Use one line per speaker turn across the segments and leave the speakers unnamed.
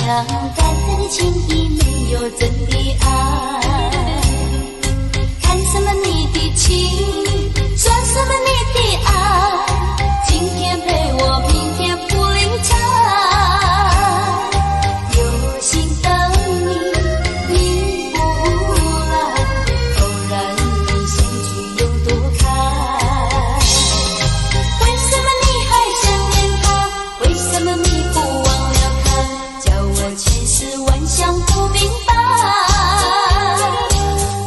样单单的情谊，没有真的爱。看什么你的情，说什么你的爱，今天陪我，明天不理睬。有心等你，你不来，偶然你相聚又躲开。为什么你还想念他？为什么你不忘了他？叫我千丝万想不明白。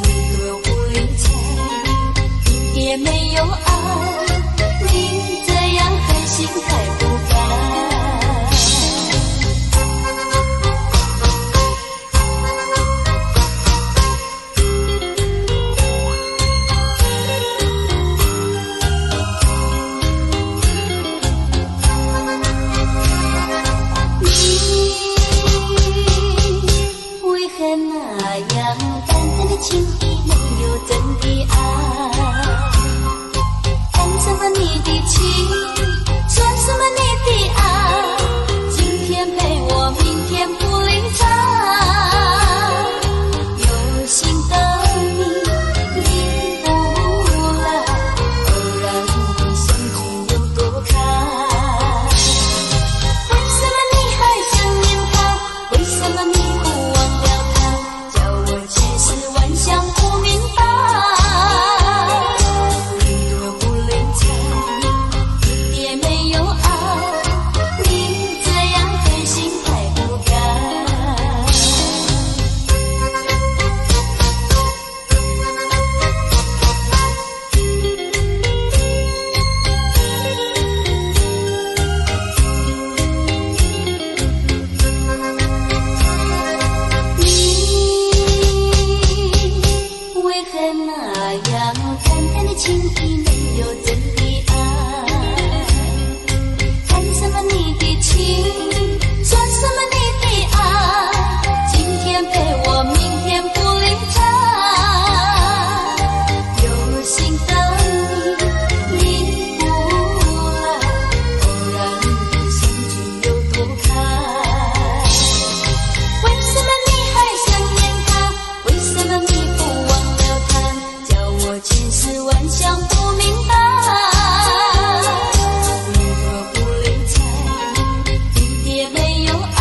你若不理睬，也没有爱，你这样狠心太不该。你为何那样淡淡的情谊，没有真的爱？看什么你的情，说什么你的爱，今天陪我，明天不理睬。有心等你，你不来，偶然你相聚又躲开。为什么你还想念他？为什么你不忘了他？叫我千丝万想不明白。你若不理睬，也没有爱，你这样狠心太不该。你为何那样淡淡的情谊，没有真的爱？看什么你的情，说什么你的爱，今天陪我，明天不理睬。有心等你，你不来，偶然你相聚又躲开。为什么你还想念他？为什么你不忘了他？叫我千丝万想不明白。你若不理睬，也没有爱，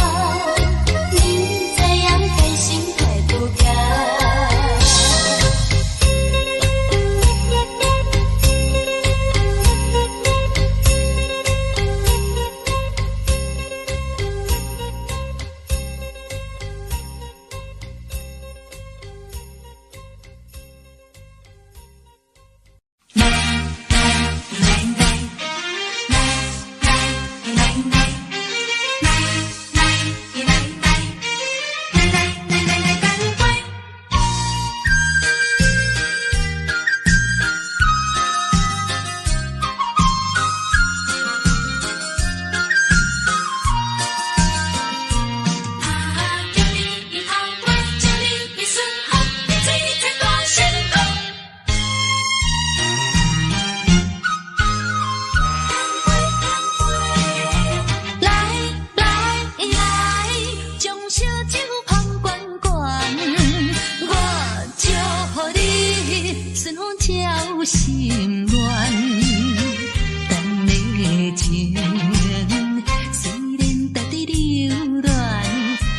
你这样狠心太不该。心乱，等的情虽然在地流乱，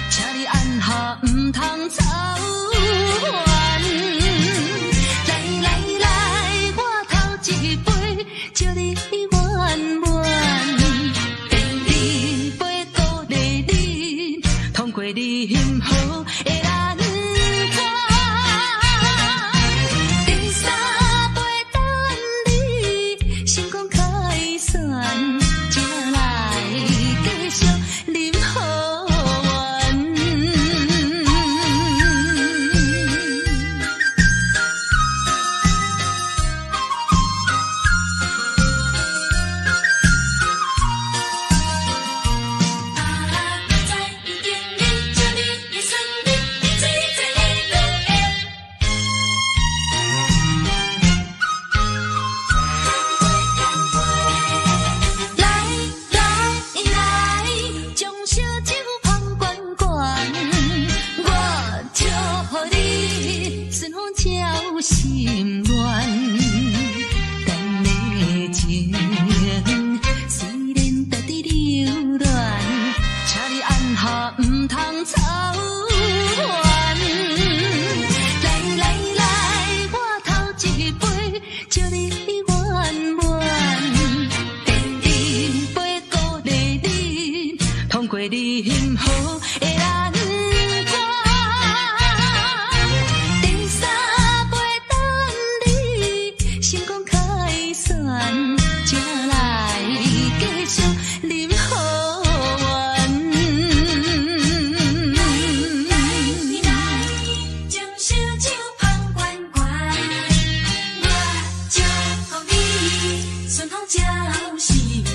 请你按下唔通操烦。来来来，我头一杯，祝你圆满。第二杯鼓励你，通过你幸福的难关。第三杯等你，成功开选，才来继续饮好运。在已经你祝你的生日。下唔通操烦。来来来，我头一杯，祝你圆满。第二杯鼓励你，通过你幸福的难关。第三杯等你成功开选，才来继续饮好运。你来将烧酒捧罐罐，我祝福你顺风照心愿。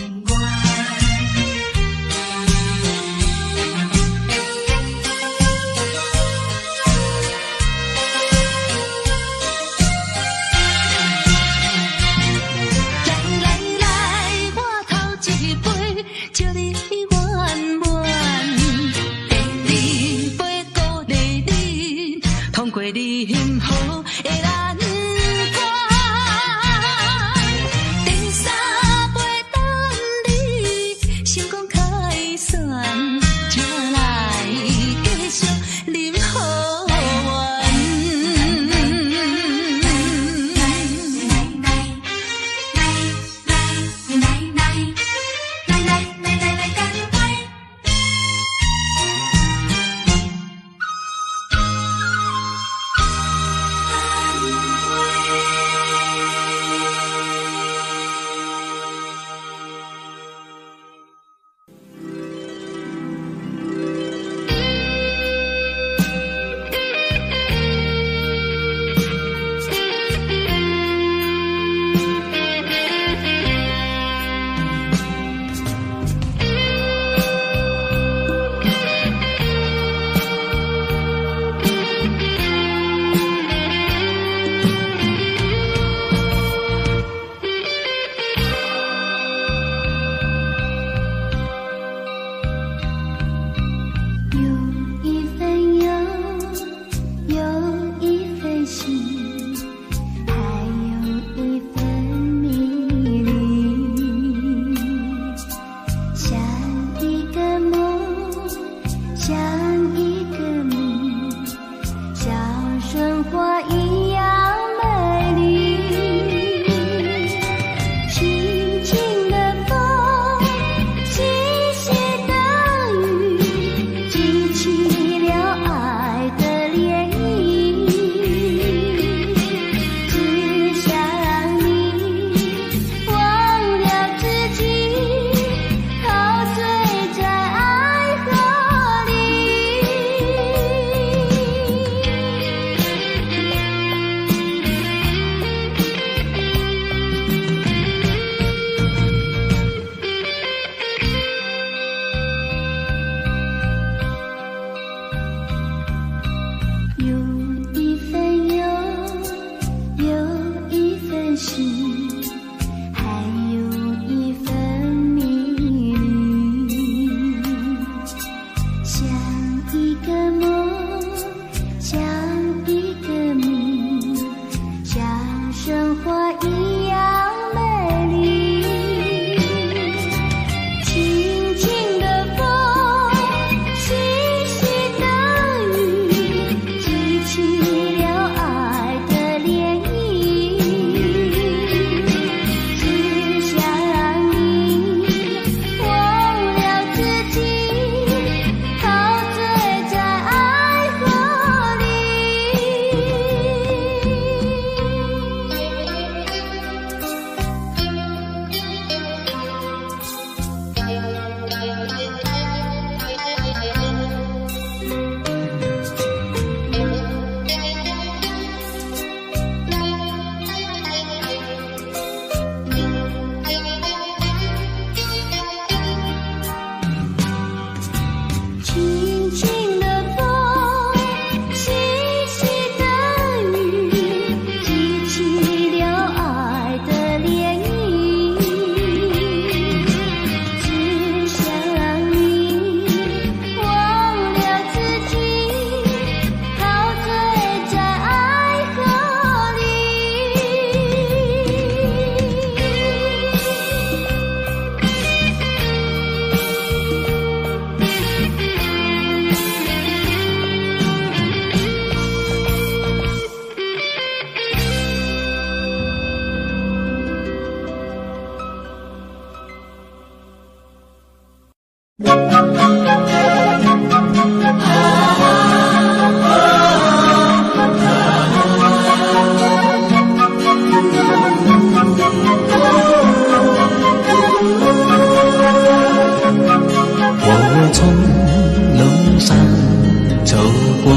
走过，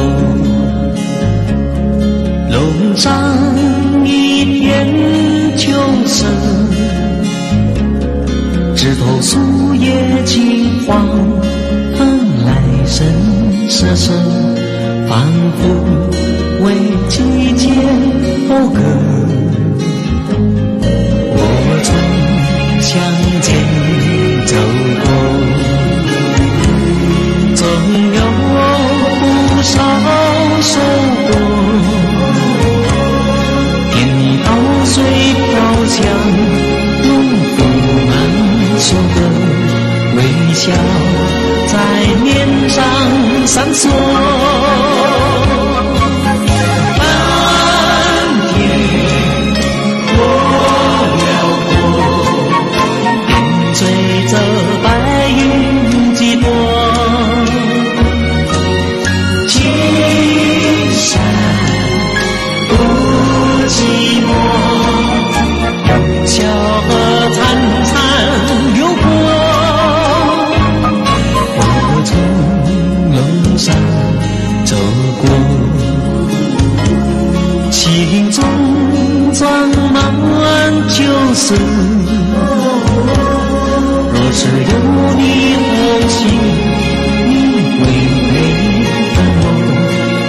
路上一片秋色，枝头树叶金黄，来生瑟瑟，仿佛为季节讴歌。我从向前走过，总有不少收获，甜蜜稻穗飘香，农夫们说的微笑在脸上闪烁。蓝天多辽阔，点缀着白云几朵，青山不寂寞，小河潺潺流过。我从路上走过，心中装满旧事。若是有你同行，你会陪伴我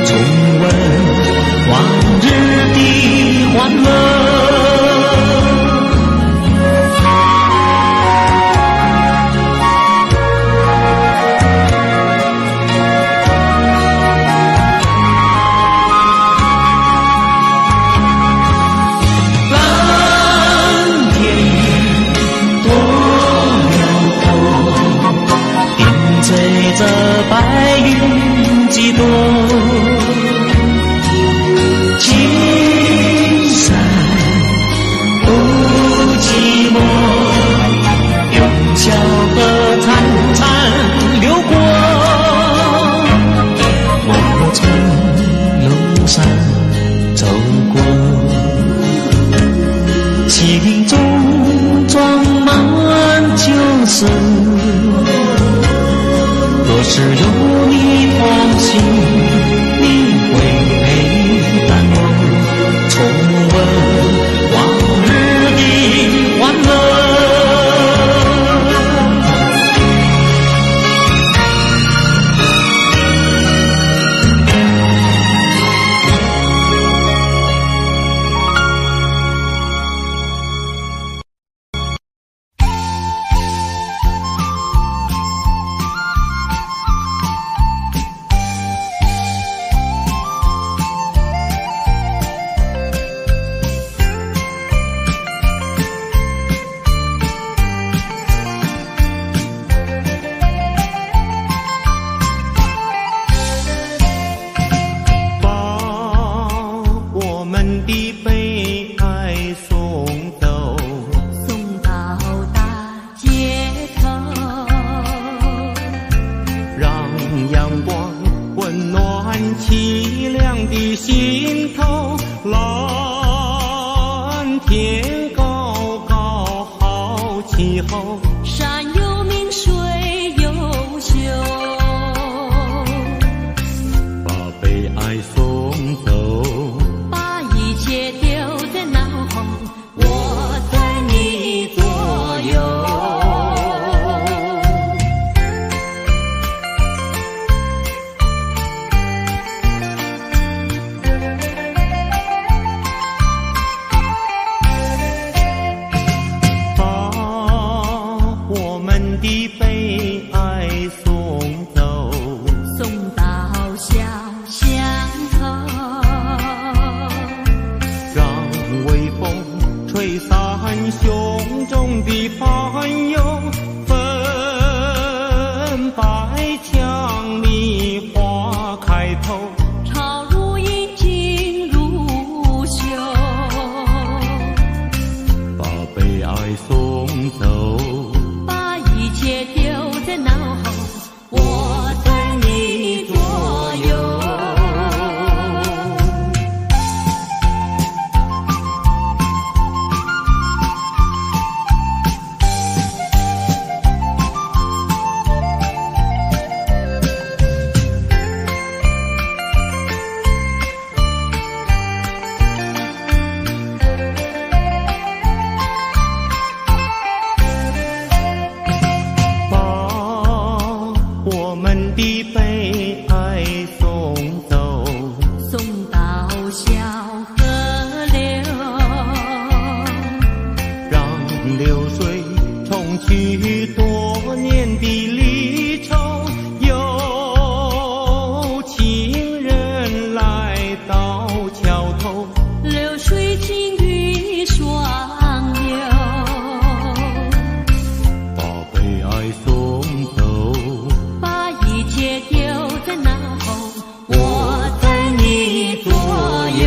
重温往日的欢乐。这白云几朵，青山不寂寞，用小河潺潺流过。我从路上走过，心中装满旧事。若是有你同行，你会陪伴我重温往日的欢乐。
们的悲哀送走，
送到小河流，
让流水冲去多年的离愁。有情人来到桥头，
流水尽与双流，
把悲哀送走，
把一切丢在脑后，我在你左右。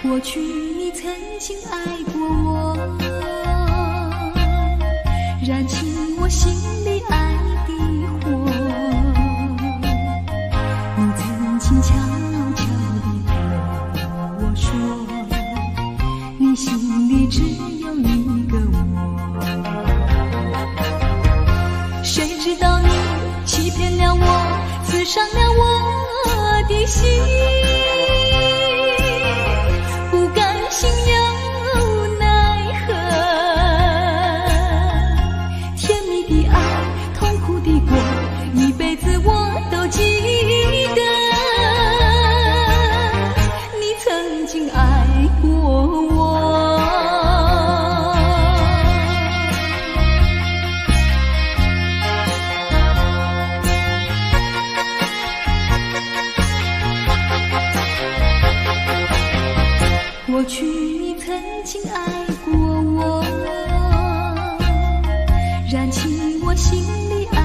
过去你曾经爱过我，燃起我心里爱的火。你曾经悄悄地对我说，你心里只有一个我。谁知道伤了我的心，不甘心又奈何，甜蜜的爱，痛苦的过，一辈子我都记得。你曾经爱过我，过去你曾经爱过我，燃起我心里爱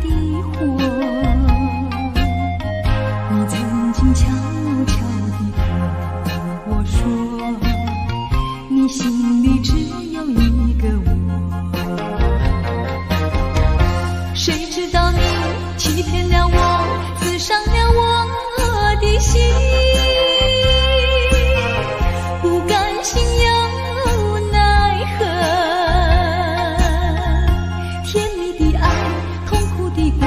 的火。你曾经悄悄地和我说，你心里只有一个我。谁知道你欺骗了我，刺伤了我的心，不甘心又奈何，甜蜜的爱，痛苦的过，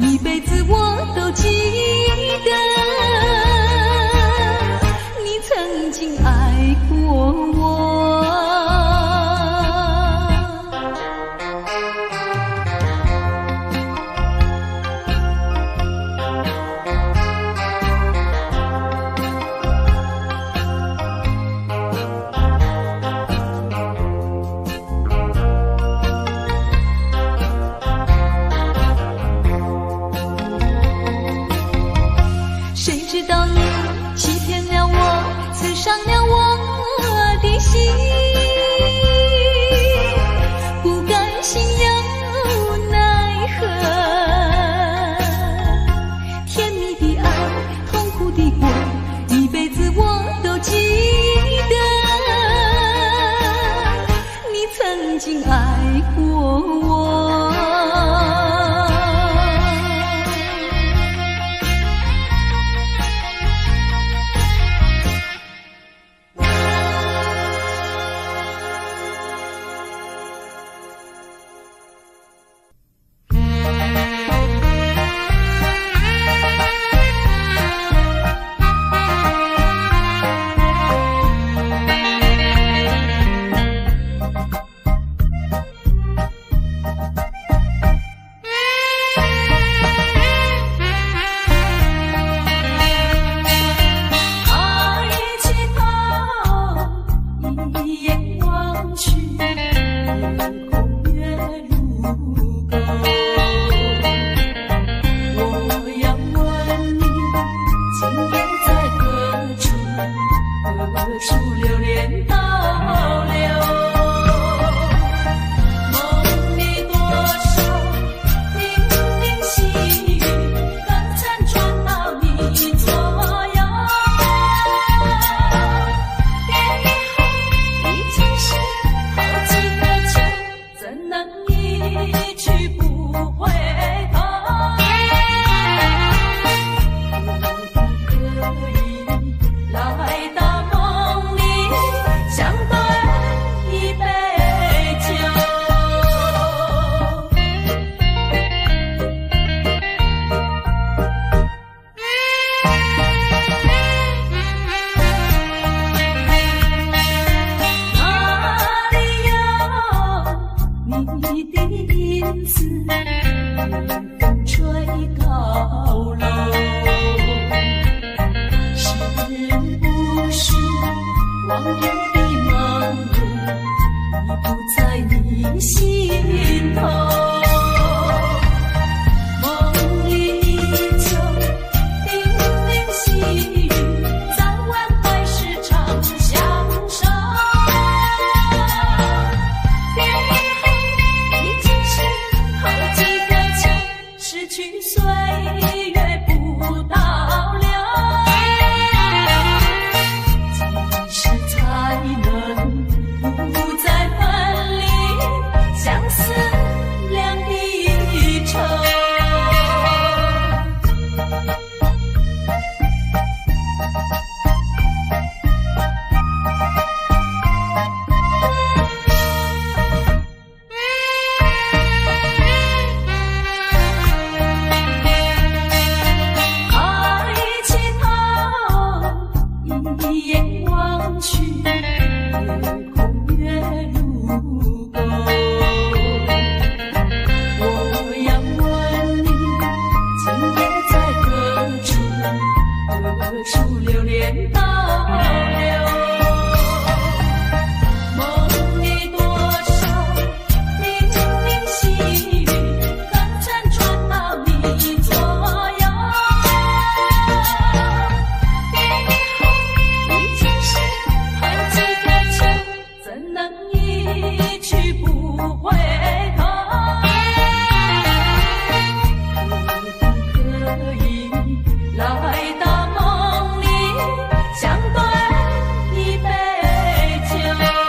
一辈子我都记得。你曾经爱过我，谁知道你欺骗了我，刺伤了我的心，不甘心又奈何，甜蜜的爱，痛苦的过，一辈子我都记得。你曾经爱过我，以来到梦里相对一杯酒。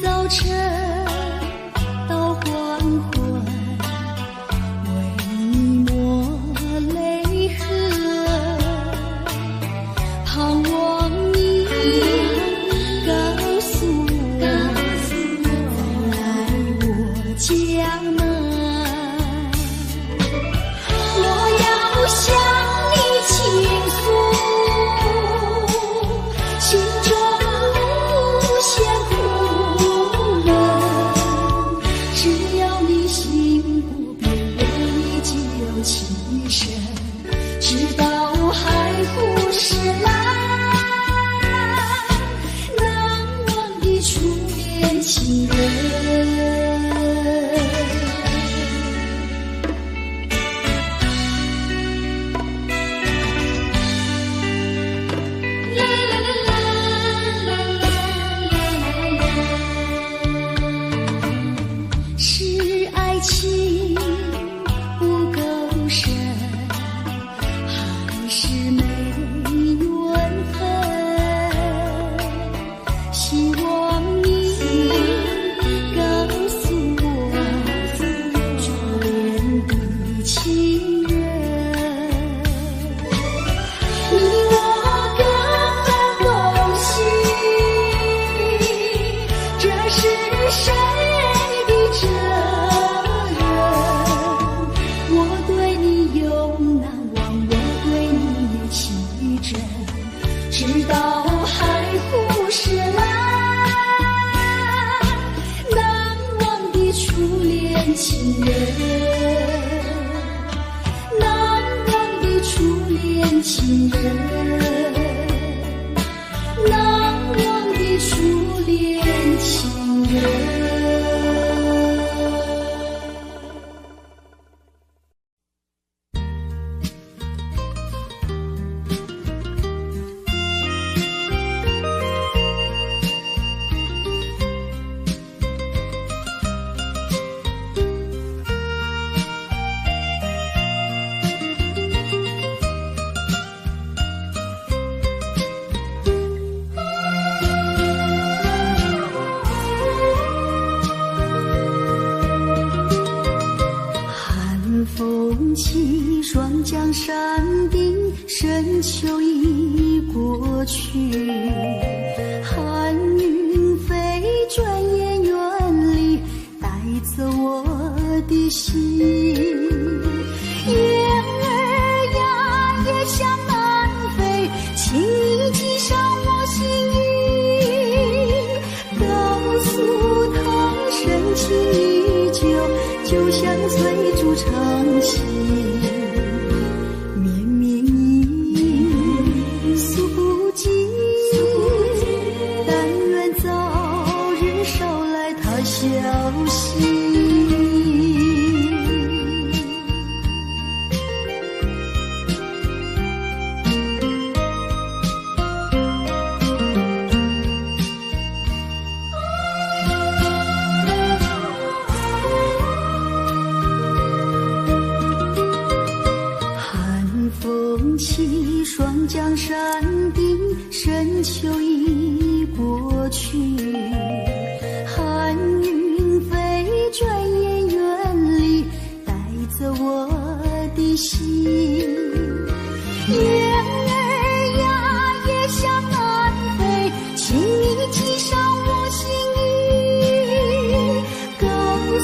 早晨
情人。是爱情不够深，还是没缘分？希望你告诉我初恋的情人，你我各分东西，这是谁的责任？我对你永难忘，我对你有情真，直到海枯石烂，难忘的初恋情人，难忘的初恋情人，难忘的初恋情人。风起，霜降山顶，深秋已过去。寒云飞，转眼远离，带走我的心。雁儿呀，也向南飞，轻易系上我心语，告诉他深情依旧，就像翠竹长青。绵绵一诉不尽，但愿早日捎来他消息。风起，霜降山顶，深秋已过去。寒云飞，转眼远离，带走我的心。雁儿呀，也向南飞，轻易系上我心语，告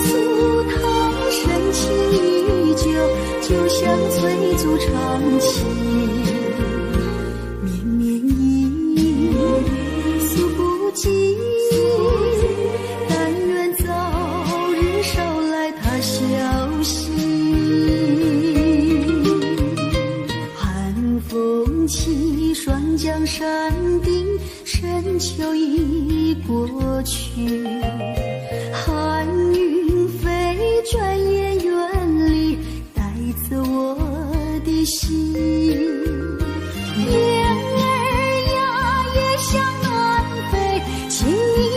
诉他深情依旧，就像翠竹长青。绵绵一诉不尽，但愿早日捎来他消息。寒风起，霜降山顶，深秋已过去。寒云飞，转眼远离，带走我的心。雁儿呀，也向南飞，轻易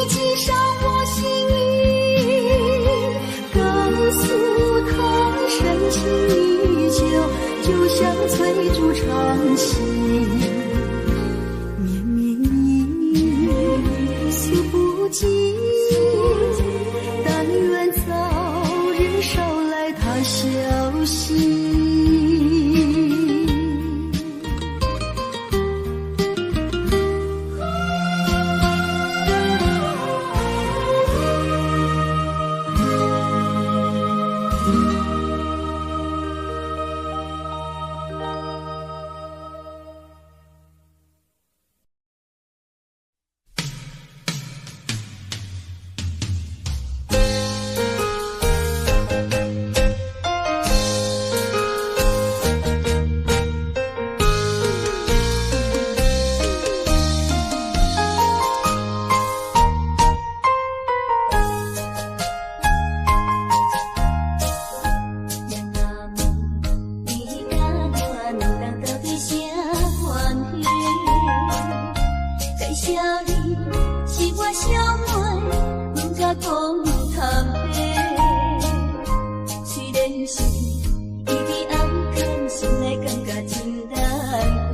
系上我心语，告诉他深情依旧，就像翠竹长青。绵绵一诉不尽，但愿早日捎来他消息。讲坦白，虽然是伊伫暗藏，心内感觉真难过。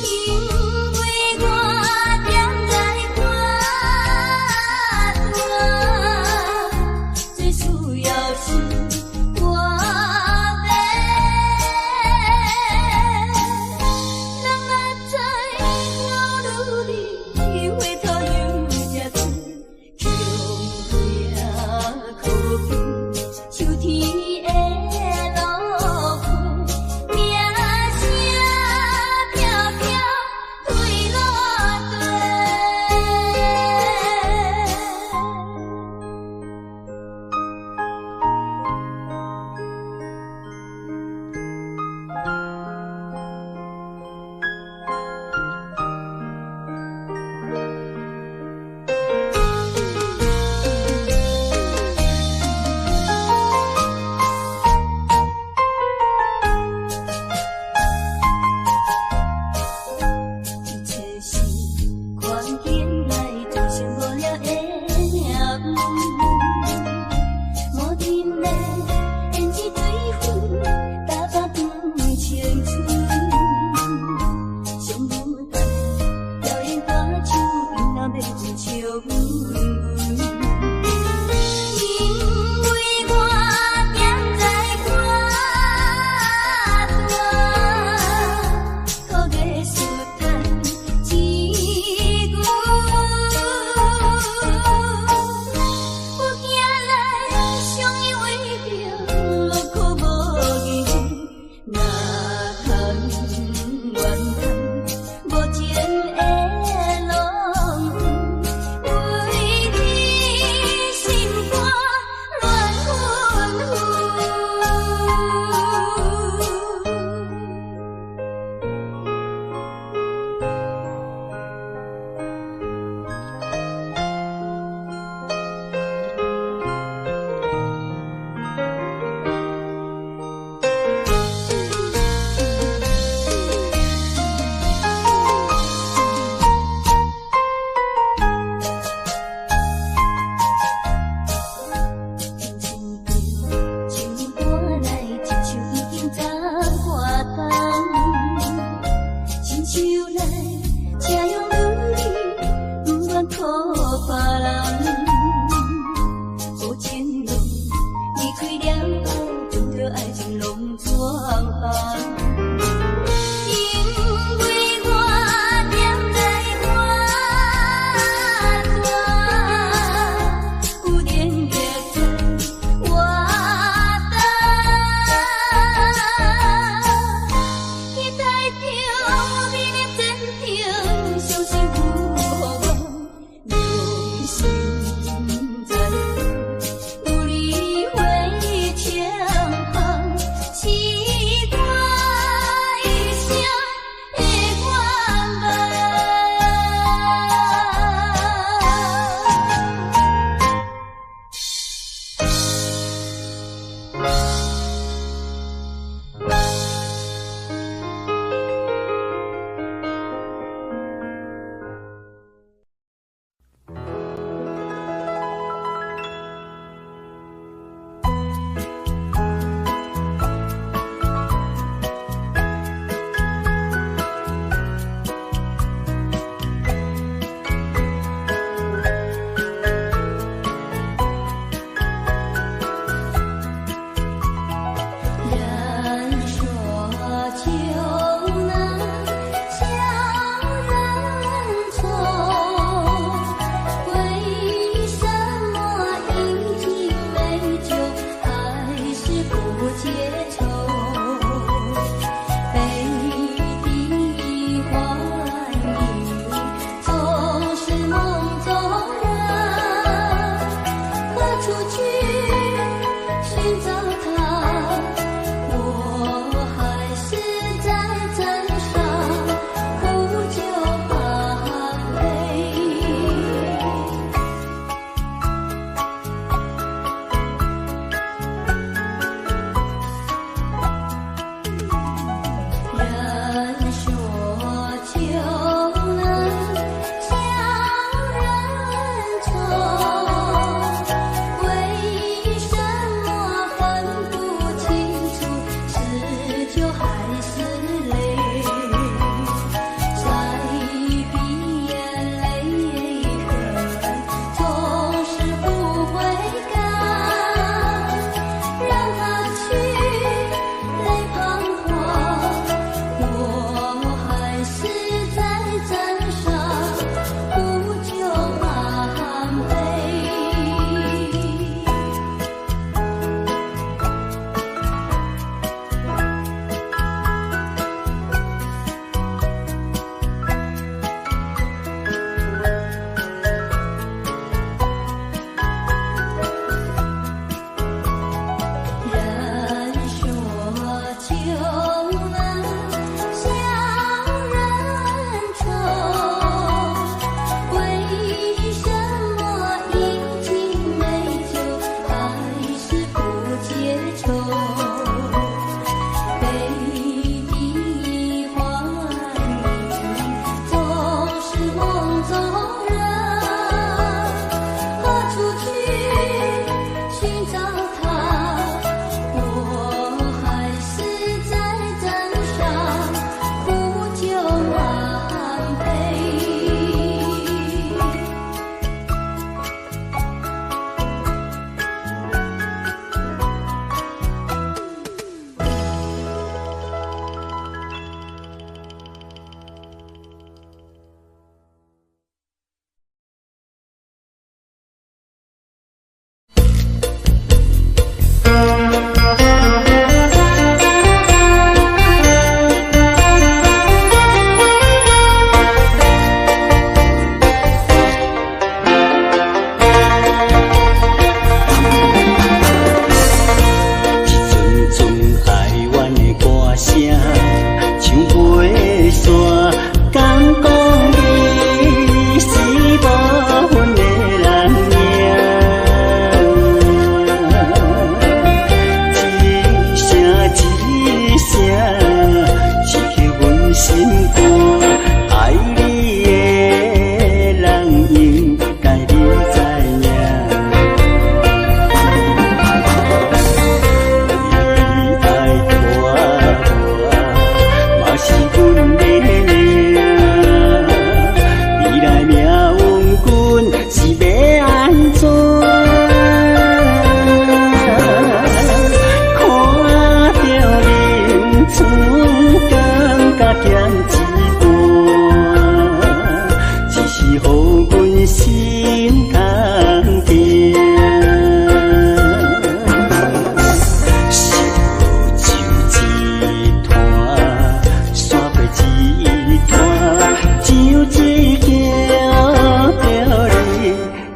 因为我踮在肝肝，最需要是我的。人若知我愈离，回头又才知，强拼苦拼，受天的路陪，名声飘飘对落地。一切是环境来造成无聊的命运，无停的胭脂对分，打扮长青春。上舞台表演歌唱，因若要真笑阮阮。因为我踮在肝肝，靠艺术赚钱牛。有行来相依为着，落苦无银，哪通怨叹无情的浪，为你。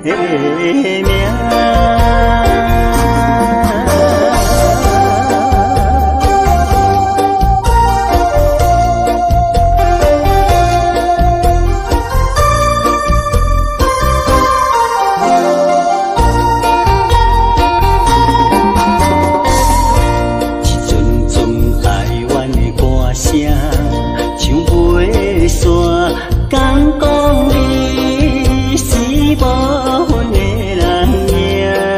名。讲讲你是无份的人命。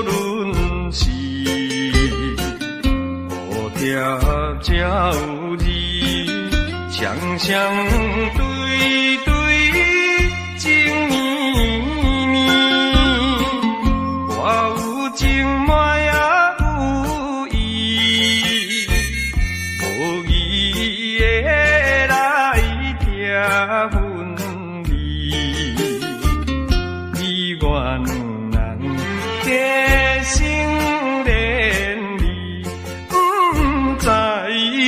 论是，蝴蝶才有意，双双对对情绵绵，我有情满也有意，无意的来听分离，你我两人加心连理，不知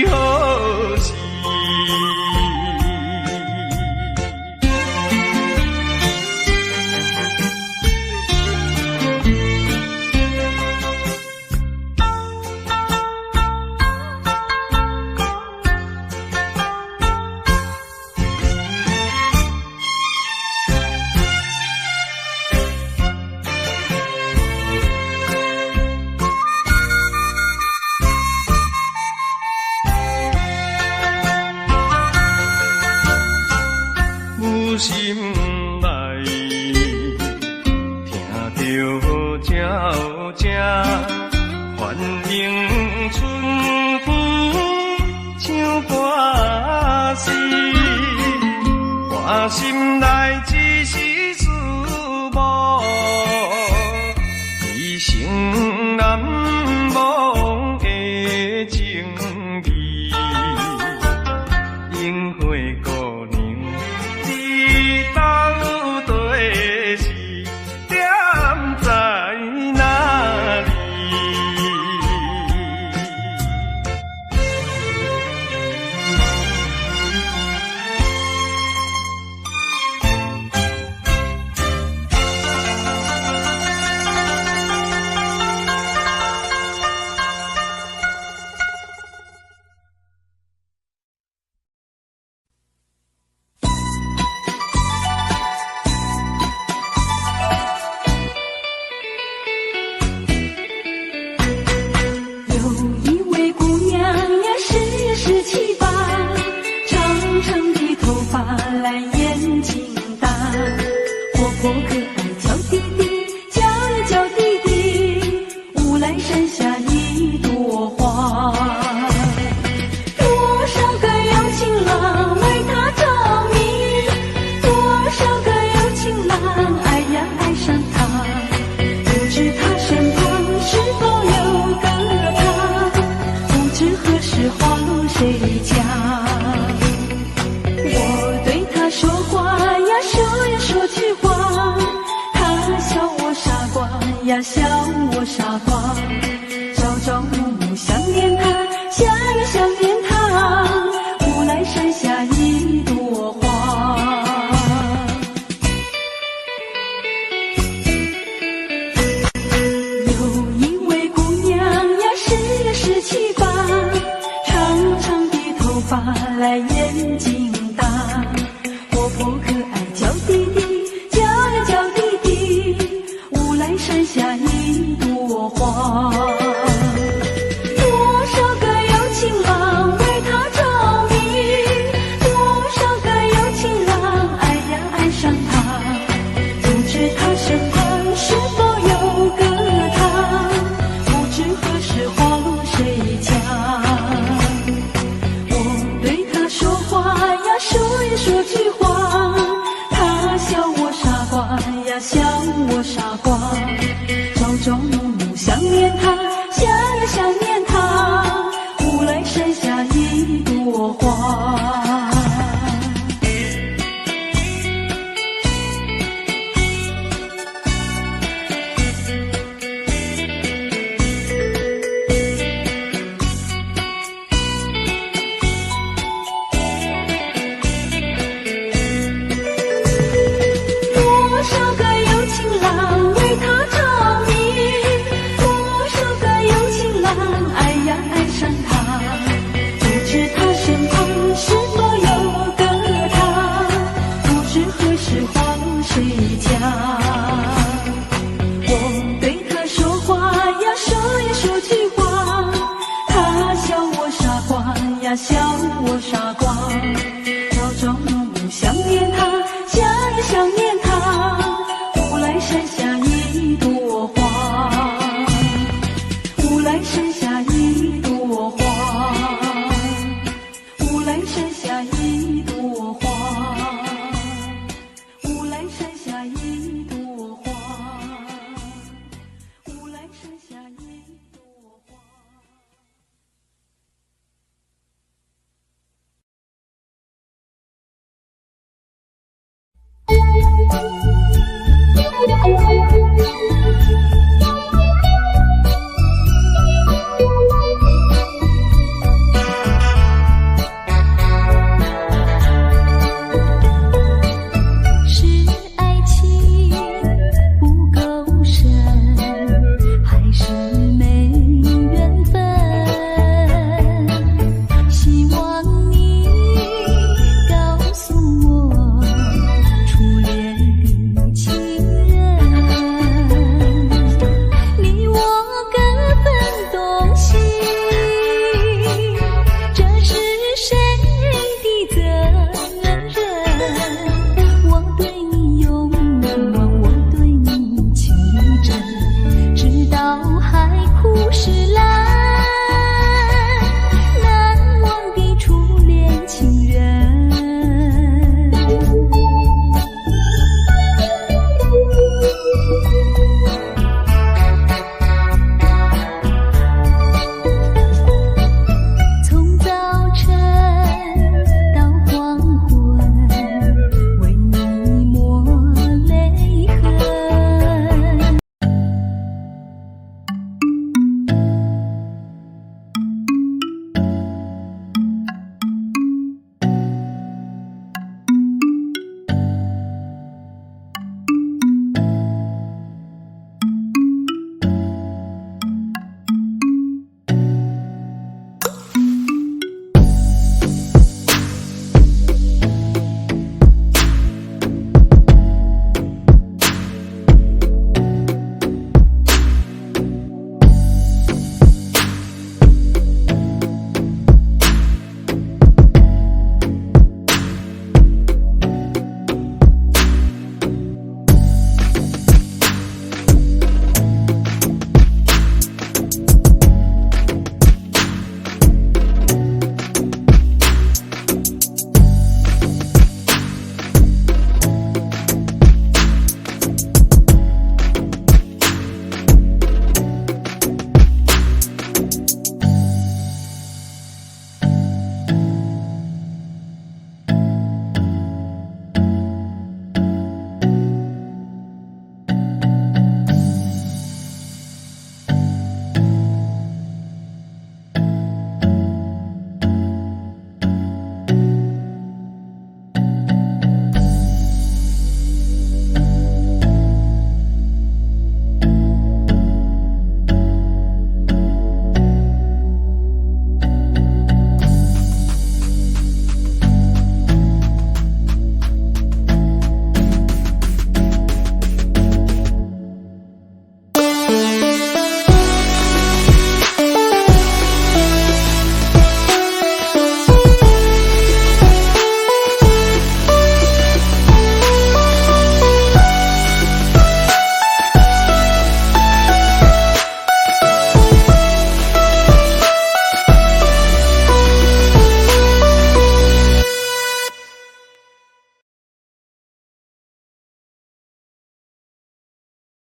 何时。心内听着鸟声，欢迎春天唱歌诗，我心内只是思慕，一生难忘的情义，樱花姑娘。到底是点在哪里？
活可爱叫弟弟，叫呀叫弟弟，乌来山下一朵花。多少个有情郎为他着迷，多少个有情郎爱呀爱上他，不知他身旁是否有个他，不知何时花落谁家。我对他说话呀说呀说句话，呀，笑我傻瓜，朝朝暮暮想念他，想呀想念他，乌来山下一朵花。有一位姑娘呀，是17、8，长长的头发来眼睛大，活泼可爱叫弟弟，叫呀叫弟弟，乌来山下一朵花。多少个有情郎为他着迷，多少个有情郎爱呀爱上他，不知他身旁是否有个他，不知何时花落谁家。我对他说话呀说呀说句话，他笑我傻瓜呀笑我傻瓜，朝朝暮暮想念他。